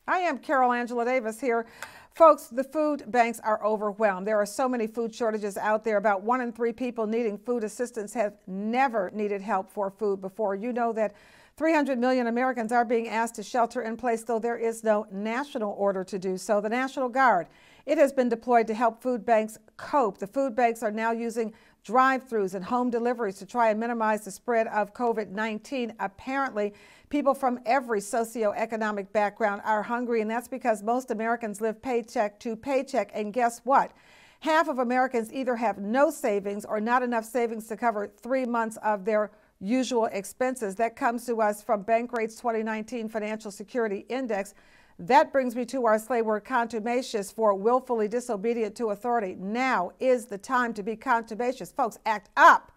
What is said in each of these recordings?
I am Carol Angela Davis here. Folks, the food banks are overwhelmed. There are so many food shortages out there. About 1 in 3 people needing food assistance have never needed help for food before. You know that 300 million Americans are being asked to shelter in place, though there is no national order to do so. The National Guard, it has been deployed to help food banks cope. The food banks are now using drive-thrus and home deliveries to try and minimize the spread of COVID-19. Apparently, people from every socio-economic background are hungry, and that's because most Americans live paycheck to paycheck. And guess what? Half of Americans either have no savings or not enough savings to cover 3 months of their usual expenses. That comes to us from Bankrate's 2019 Financial Security Index. That brings me to our slay word contumacious for willfully disobedient to authority. Now is the time to be contumacious. Folks, act up.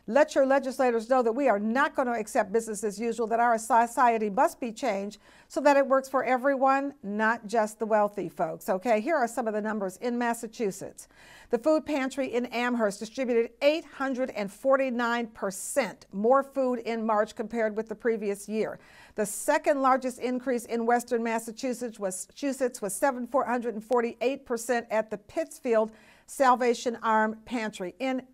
Let your legislators know that we are not going to accept business as usual, that our society must be changed so that it works for everyone, not just the wealthy folks. Okay, here are some of the numbers in Massachusetts. The food pantry in Amherst distributed 849% more food in March compared with the previous year. The second largest increase in Western Massachusetts was 748% at the Pittsfield Salvation Army Pantry. In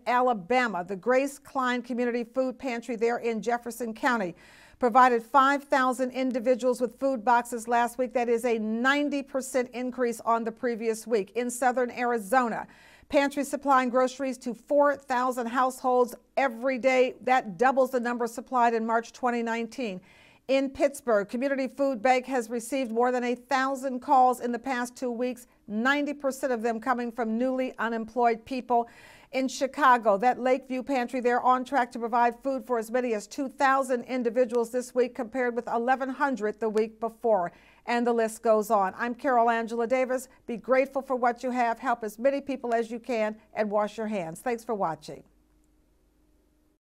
Alabama, the Grace Klein Community Food Pantry there in Jefferson County provided 5,000 individuals with food boxes last week. That is a 90% increase on the previous week. In southern Arizona, pantry supplying groceries to 4,000 households every day. That doubles the number supplied in March 2019. In Pittsburgh, Community Food Bank has received more than 1,000 calls in the past 2 weeks, 90% of them coming from newly unemployed people. In Chicago, that Lakeview Pantry, they're on track to provide food for as many as 2,000 individuals this week compared with 1,100 the week before. And the list goes on. I'm Carol Angela Davis. Be grateful for what you have. Help as many people as you can and wash your hands. Thanks for watching.